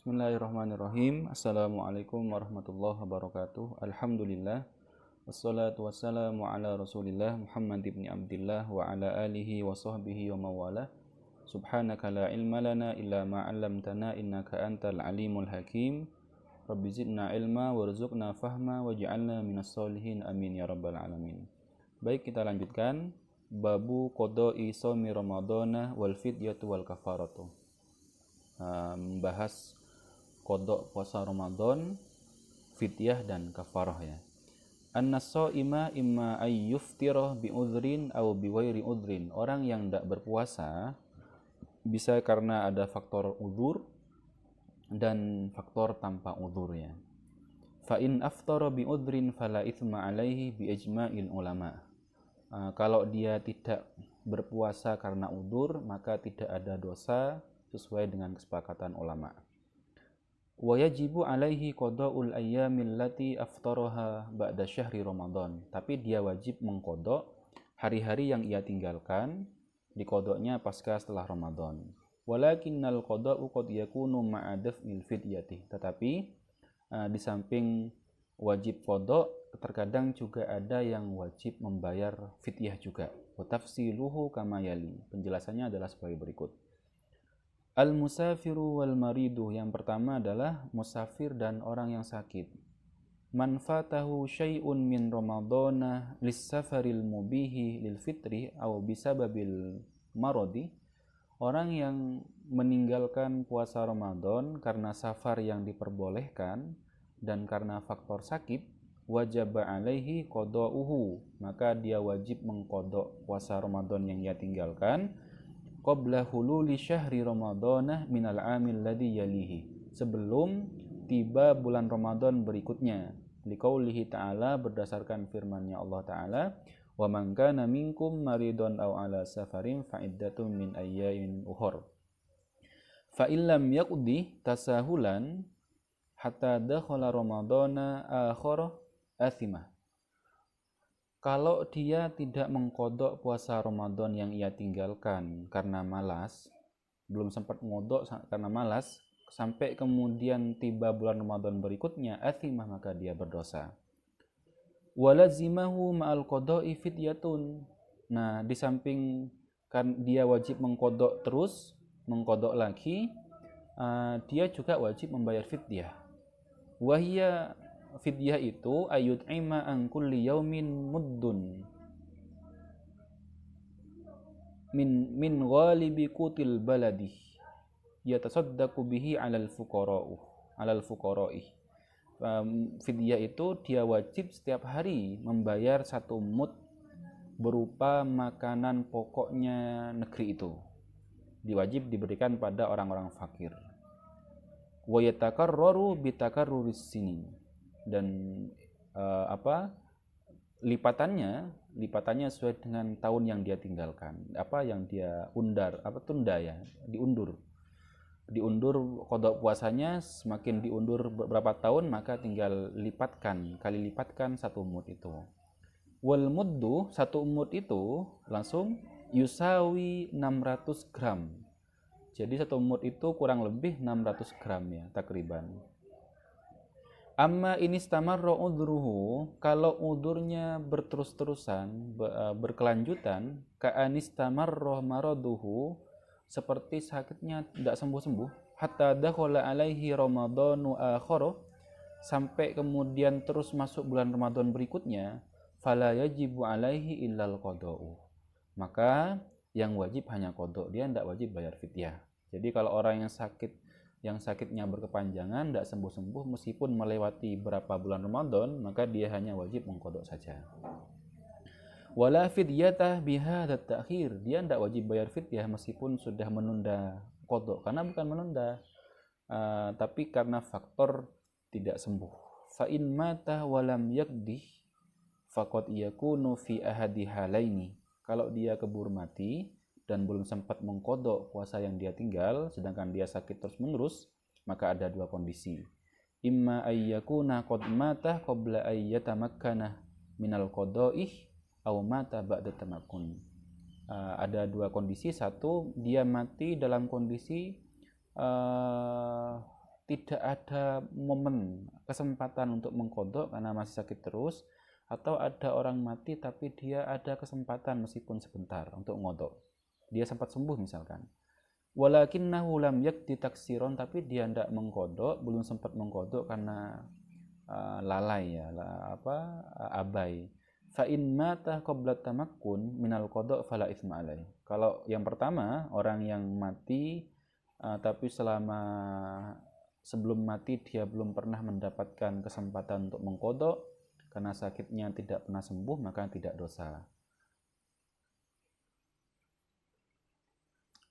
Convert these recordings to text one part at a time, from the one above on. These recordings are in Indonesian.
Bismillahirrahmanirrahim. Assalamualaikum warahmatullahi wabarakatuh. Alhamdulillah. Wassalatu wassalamu ala rasulillah Muhammad ibn Abdillah wa ala alihi wa sahbihi wa mawala. Subhanaka la ilma lana illa ma 'allamtana innaka antal alimul hakim. Rabbi zidna ilma warzuqna fahma waj'alna minas solihin amin ya rabbal alamin. Baik, kita lanjutkan babu qada'i shaumi ramadhana wal fidyatu wal kafaratu. Membahas qada puasa Ramadan, fidyah dan kafarah ya. An-shaima imma ay yuftira bi udhrin aw bi ghairi udhrin. Orang yang tidak berpuasa bisa karena ada faktor udzur dan faktor tanpa udzur ya. Fa in aftara bi udhrin fala itsma alaihi bi ijma'il ulama. Kalau dia tidak berpuasa karena udzur, maka tidak ada dosa sesuai dengan kesepakatan ulama. Wa yajibu alaihi qada'ul ayyamil lati aftaraha ba'da syahri Ramadan. Tapi dia wajib mengqada hari-hari yang ia tinggalkan, diqadanya pasca setelah Ramadan. Walakinnal qada'u qad yakunu ma'a daf'il fidyati. Tetapi di samping wajib qada, terkadang juga ada yang wajib membayar fidyah juga. Wa tafsiluhu kama yali. Penjelasannya adalah sebagai berikut. Al-musafiru wal maridu, yang pertama adalah musafir dan orang yang sakit. Man fatahu syai'un min ramadhana lis-safaril mubihi lil fitri aw bisababil maradi. Orang yang meninggalkan puasa Ramadan karena safar yang diperbolehkan dan karena faktor sakit, wajib alaihi qada'uhu, maka dia wajib mengqada puasa Ramadan yang ia tinggalkan qabla hululi syahri ramadhanah minal amil ladzi yalihi, sebelum tiba bulan Ramadan berikutnya. Liqaulihi ta'ala, berdasarkan firman-Nya Allah Ta'ala, wa man kana minkum maridun aw ala safarin fa iddatun min ayyamin ukhra. Fa illam yaqdi tasahulan hatta dakhala ramadhana akhara athimah. Kalau dia tidak mengqadha puasa Ramadan yang ia tinggalkan karena malas, belum sempat ngodok karena malas, sampai kemudian tiba bulan Ramadan berikutnya, athimah, maka dia berdosa. Walazimahu ma'al qada'i fidyatun. Nah, di samping kan dia wajib mengqadha terus, mengqadha lagi, dia juga wajib membayar fidyah. Wahia, fidyah itu ayut'ima an kulli yaumin muddun min ghalibi qutil baladi yatasaddaqu bihi 'alal fuqara'i. Fidyah itu dia wajib setiap hari membayar 1 mud berupa makanan pokoknya negeri itu. Diwajib diberikan pada orang-orang fakir. Wa yatakarraru bitakarruris sinin. Dan lipatannya sesuai dengan tahun yang dia tinggalkan, yang dia diundur qada puasanya. Semakin diundur beberapa tahun, maka tinggal kali lipatkan 1 mud itu. Wal muddu, 1 mud itu langsung yusawi 600 gram. Jadi 1 mud itu kurang lebih 600 gram ya takriban. Amma inistamarra udhruhu, kalau udhurnya berterus-terusan, berkelanjutan, ka'anistamarra maraduhu, seperti sakitnya tidak sembuh-sembuh, hatta dakhala alaihi ramadhanu akhara, sampai kemudian terus masuk bulan Ramadan berikutnya, fala yajibu alaihi illal qada'u, maka yang wajib hanya qada', dia tidak wajib bayar fidyah. Jadi kalau orang yang sakitnya berkepanjangan, tidak sembuh-sembuh, meskipun melewati berapa bulan Ramadan, maka dia hanya wajib mengqadha saja. Wala fidyatah bihadzat ta'khir, dia tidak wajib bayar fidyah meskipun sudah menunda qadha, karena bukan menunda, tapi karena faktor tidak sembuh. Fa in mata walam yaqdi faqad yakunu fi ahadi halaini. Kalau dia keburu mati dan belum sempat mengqadha puasa yang dia tinggal, sedangkan dia sakit terus-menerus, maka ada 2 kondisi. Imma ayyakuna qad mata qabla ayyatamakkana minal qada'ih aw mata ba'da tamakkun. Ada 2 kondisi. 1, dia mati dalam kondisi tidak ada momen kesempatan untuk mengkodok karena masih sakit terus, atau ada orang mati tapi dia ada kesempatan meskipun sebentar untuk ngodok, dia sempat sembuh misalkan, walakinnahu lam yakdi taksiron, tapi dia tidak mengkodok, belum sempat mengkodok karena lalai ya, abai. Fa in mata qabla tamakkun minal qada' fala itsma alaih. Kalau yang pertama, orang yang mati tapi sebelum mati dia belum pernah mendapatkan kesempatan untuk mengkodok karena sakitnya tidak pernah sembuh, maka tidak dosa.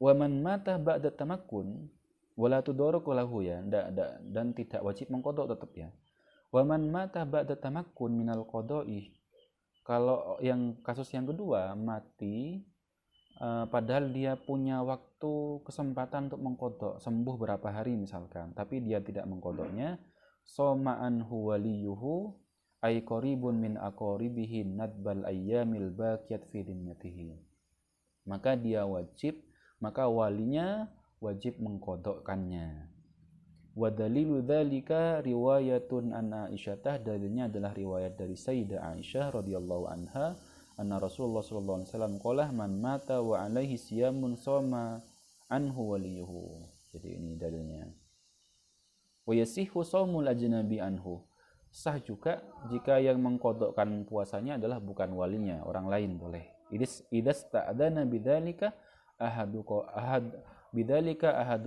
Wa man mata ba'da tamakkun wala tudaruku lahu, ya, dan tidak wajib mengkodok tetap ya. Wa man mata ba'da tamakkun minal qada'i, kalau yang kasus yang kedua, mati padahal dia punya waktu kesempatan untuk mengkodok, sembuh berapa hari misalkan, tapi dia tidak mengkodoknya, soma anhu waliyuhu ay qaribun min aqaribihi nadbal ayyamil baqiyat fi dimmatihi. Maka walinya wajib mengkodokkannya. Wa dalilu dzalika riwayatun an Aisyah, dalilnya adalah riwayat dari Sayyidah Aisyah radhiyallahu anha, anna Rasulullah sallallahu alaihi wasallam qala man mata wa alaihi siyamun shoma anhu waliyuhu. Jadi ini dalilnya. Wa yasihhu shaumul ajnabi anhu. Sah juga jika yang mengkodokkan puasanya adalah bukan walinya, orang lain boleh. Idas ta'adana bidzalika ahadu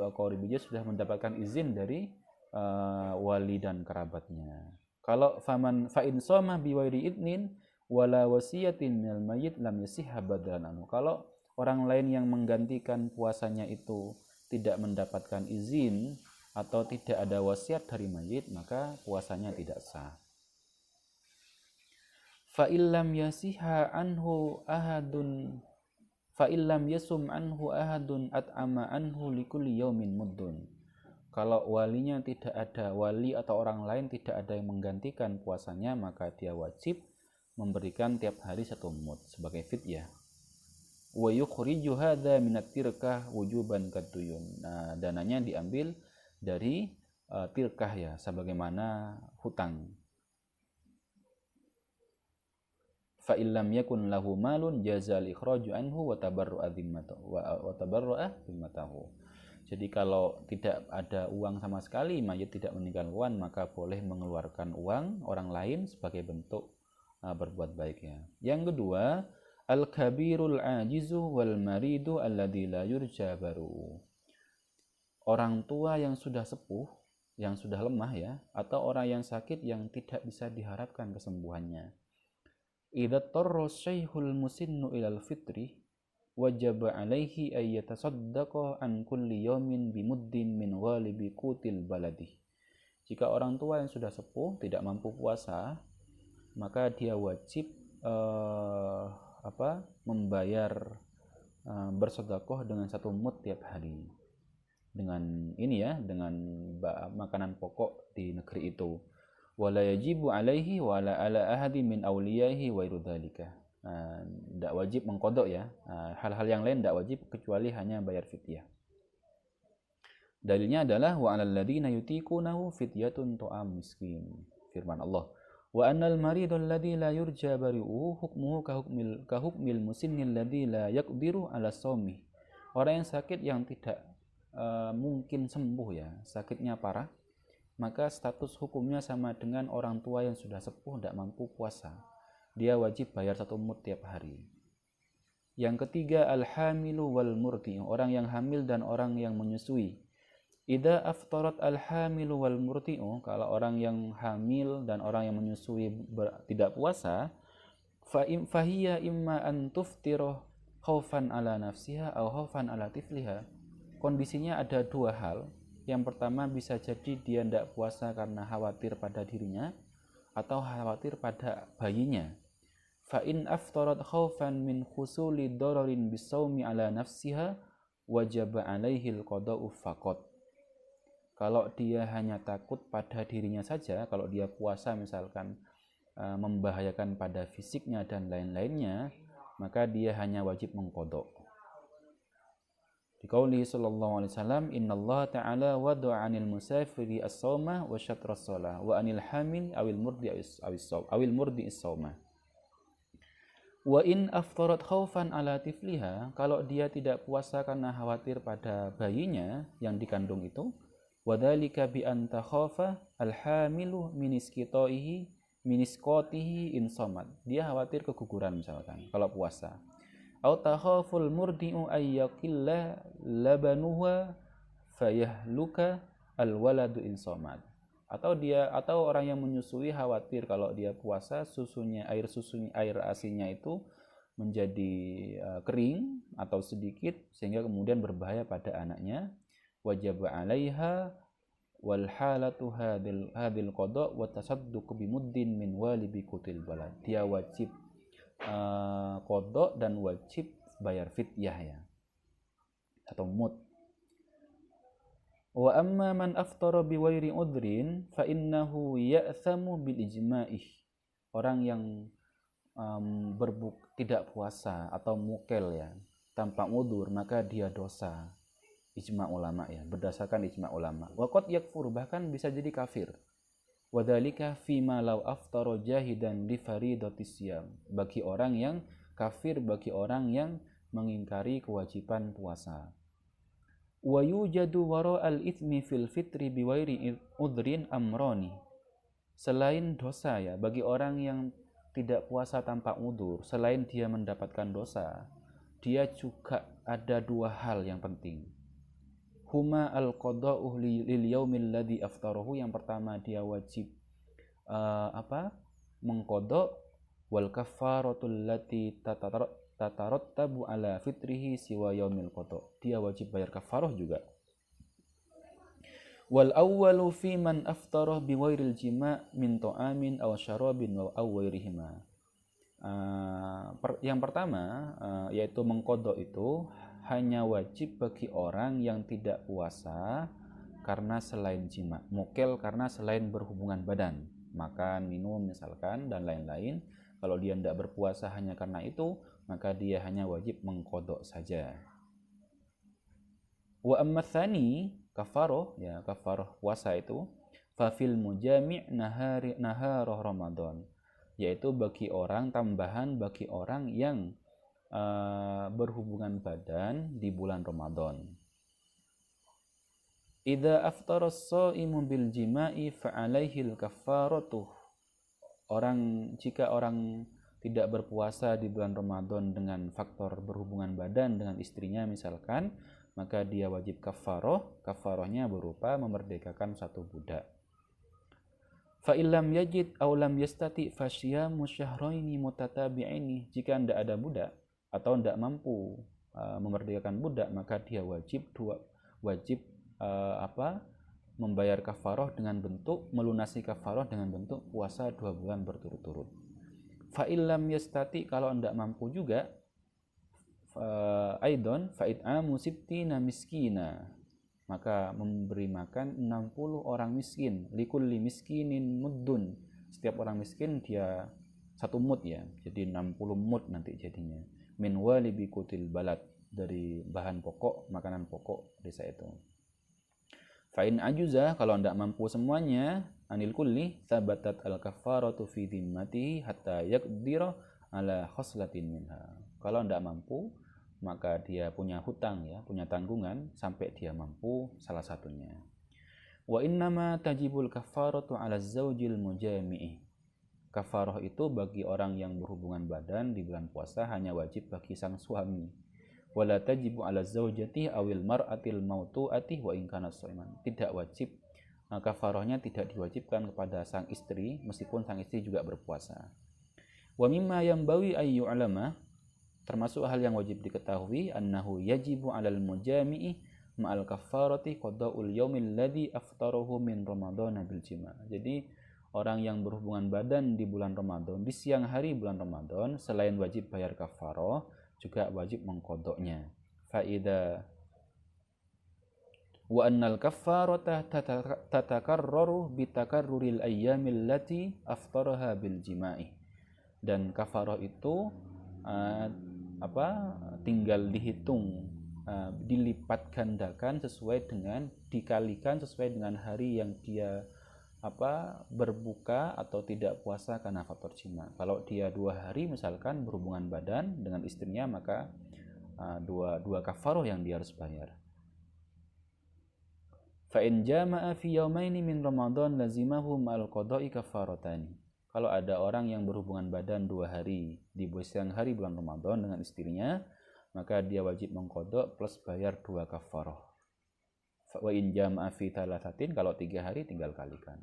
aqaribi, sudah mendapatkan izin dari wali dan kerabatnya. Kalau fa in shoma bi wairi idnin wala wasiyatin minal mayyit lam yasihha badran anhu. Kalau orang lain yang menggantikan puasanya itu tidak mendapatkan izin atau tidak ada wasiat dari mayit, maka puasanya tidak sah. Fa illam yasihha anhu ahadun fa illam yasum anhu ahadun at'ama anhu likulli yaumin muddun. Kalau walinya tidak ada, wali atau orang lain tidak ada yang menggantikan puasanya, maka dia wajib memberikan tiap hari 1 mud sebagai fidyah. Wa yukhriju hadza minat tirkah wujuban kaduyun. Nah, dananya diambil dari tirkah ya, sebagaimana hutang. Fa illam yakun lahu malun jazal ikhraju anhu wa tabarru'a dhimmatahu. Jadi kalau tidak ada uang sama sekali, mayit tidak meninggal uang, maka boleh mengeluarkan uang orang lain sebagai bentuk berbuat baik ya. Yang kedua, al-kabirul ajizu wal maridu alladzi la yurja baru. Orang tua yang sudah sepuh, yang sudah lemah ya, atau orang yang sakit yang tidak bisa diharapkan kesembuhannya. Idza tarra syaikhul musinnu ilal fitri wajaba alaihi ay yatasaddaqa an kulli yawmin bimuddin min ghalibi qutil baladi. Jika orang tua yang sudah sepuh tidak mampu puasa, maka dia wajib membayar bersedekah dengan 1 mud tiap hari. Dengan ini ya, dengan makanan pokok di negeri itu. Wala yajibu alaihi wala ala ahadi min awliyaihi wa irudzalika. Tidak wajib mengkodok ya. Hal-hal yang lain tidak wajib kecuali hanya bayar fidyah. Dalilnya adalah wa 'alal ladzina yutiqunahu fidyatun ta'am miskin. Firman Allah, wa annal maridul ladzi la yurja bari'uhu hukmuhu ka hukmil musinnil ladzi la yaqdiru 'ala shaumi. Orang yang sakit yang tidak mungkin sembuh ya, sakitnya parah, maka status hukumnya sama dengan orang tua yang sudah sepuh tidak mampu puasa. Dia wajib bayar 1 mud tiap hari. Yang ketiga, al-hamilu wal murdi, orang yang hamil dan orang yang menyusui. Idza aftarat al-hamilu wal murdi'u, kalau orang yang hamil dan orang yang menyusui tidak puasa, fahiya imma an tuftira khaufan ala nafsiha aw khaufan ala tifliha. Kondisinya ada 2 hal. Yang pertama, bisa jadi dia tidak puasa karena khawatir pada dirinya atau khawatir pada bayinya. Fa in aftarat khaufan min husuli dararin bisawmi ala nafsiha wajaba alaihi al-qada'u faqat. Kalau dia hanya takut pada dirinya saja, kalau dia puasa misalkan membahayakan pada fisiknya dan lain-lainnya, maka dia hanya wajib mengqadha. Biqaulihi sallallahu alaihi wasallam, innallaha ta'ala wada'a 'anil musafiri as-shauma wa syatras shalah wa 'anil hamil awil murdi awil murdi as-shauma. Wa in aftarat khaufan ala tifliha, kalau dia tidak puasa karena khawatir pada bayinya yang dikandung itu, wadzalika bi an takhafa al-hamilu miniskotihi insomat. Dia khawatir keguguran misalkan kalau puasa. Au takhaful murdi'u ayyakilla labanuha fayahluka alwaladu insomat. Atau orang yang menyusui khawatir kalau dia puasa air asinya itu menjadi kering atau sedikit sehingga kemudian berbahaya pada anaknya. Wajib 'alaiha wal halatu hadil qada wa tasadduq bimuddin min walibi kutil balad. Dia wajib qada dan wajib bayar fidyah ya atau mud. Wa amma man aftara bi wairi udhrin fa innahu ya'thamu bil ijma'ih. Orang yang tidak puasa atau mukel ya tanpa udzur, maka dia dosa. Ijma' ulama ya, berdasarkan ijma' ulama. Wa qad yakfur, bahkan bisa jadi kafir. Wa dzalika fi ma law aftara jahidan li faridatis siyam. Bagi orang yang kafir, bagi orang yang mengingkari kewajiban puasa. Wa yujadu wara'al itsmi fil fitri biwairi udhrin amrani. Selain dosa ya, bagi orang yang tidak puasa tanpa udzur, selain dia mendapatkan dosa, dia juga ada dua hal yang penting. Huma al-qada'u lil yaumil ladzi aftarahu. Yang pertama dia wajib mengqada, wal kaffaratul lati tatarattabu ala fitrihi siwa yaumil qada. Dia wajib bayar kafarah juga. Wal awwalu fi man aftara bi ghairil jima' min ta'amin aw syarabin aw ghairihima. Yang pertama yaitu mengqada itu hanya wajib bagi orang yang tidak puasa karena selain jima, mukel karena selain berhubungan badan, makan, minum misalkan dan lain-lain. Kalau dia tidak berpuasa hanya karena itu, maka dia hanya wajib mengqada saja. Wa amma tsani kafaroh ya, kafaroh puasa itu fa fil mujami' naharah Ramadan, yaitu bagi orang tambahan bagi orang yang berhubungan badan di bulan Ramadan. Idza aftara as-shaimu bil jima'i fa 'alaihi al-kaffaratu. Jika orang tidak berpuasa di bulan Ramadan dengan faktor berhubungan badan dengan istrinya misalkan, maka dia wajib kafarah. Kafarahnya berupa memerdekakan satu budak. Fa illam yajid aw lam yastati fa syiyamu syahraini mutatabi'aini. Jika tidak ada budak atau tidak mampu memerdekakan budak, maka dia wajib membayar kafarah dengan bentuk melunasi kafarah dengan bentuk puasa 2 bulan berturut-turut. Fa illam yastati, kalau tidak mampu juga, aidon fa it'amu sittina miskina, maka memberi makan 60 orang miskin. Likulli miskinin muddun, setiap orang miskin dia 1 mud ya, jadi 60 mud nanti jadinya. Min walibi kutil balad, dari bahan pokok, makanan pokok desa itu. Fa'in ajuza, kalau tidak mampu semuanya, anil kulli thabatat al-kaffaratu fi dhimmatihi hatta yaqdira ala khoslatin minha. Kalau tidak mampu, maka dia punya hutang ya, punya tanggungan sampai dia mampu salah satunya. Wa innama tajibul kaffaratu ala zaujil mujami'i. Kafarah itu bagi orang yang berhubungan badan di bulan puasa hanya wajib bagi sang suami. Wala tajibu ala zaujati awil mar'atil mautu'ati wa in kana shaiman. Tidak wajib, kafarahnya tidak diwajibkan kepada sang istri meskipun sang istri juga berpuasa. Wa mimma yanbawi ay yu'lama, termasuk hal yang wajib diketahui, annahu yajibu 'alal mujami'i ma'al kaffarati qada'ul yaumil ladzi aftarahu min ramadhana bil jima'. Jadi orang yang berhubungan badan di bulan Ramadan, di siang hari bulan Ramadan, selain wajib bayar kafarah, juga wajib mengqadanya. Faida wa annal kaffarata tatakarraru bitakarruril ayyamil lati aftaraha bil jima'i. Dan kafarah itu tinggal dihitung dilipat gandakan sesuai dengan dikalikan sesuai dengan hari yang dia berbuka atau tidak puasa karena faktor jima. Kalau dia 2 hari misalkan berhubungan badan dengan istrinya, maka dua kafaroh yang dia harus bayar. Fa in jama'a fi yaumaini min Ramadan lazimahu ma'al qada'i kafaratani. Kalau ada orang yang berhubungan badan 2 hari di siang hari bulan Ramadan dengan istrinya, maka dia wajib mengqadha plus bayar 2 kafaroh. Wa in jama'a fi thalathatin, kalau 3 hari tinggal kalikan.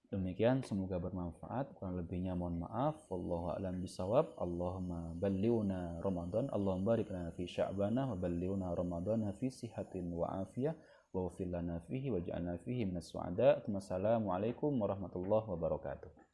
Demikian, semoga bermanfaat. Kurang lebihnya mohon maaf. Wallahu a'lam bishawab. Allahumma ballighna Ramadan, Allahumma barik lana fi sya'bana wa ballighna Ramadan fi sihatin wa afiyah wa ghfir lana fihi waj'alna fihi minas su'ada. Wassalamualaikum warahmatullahi wabarakatuh.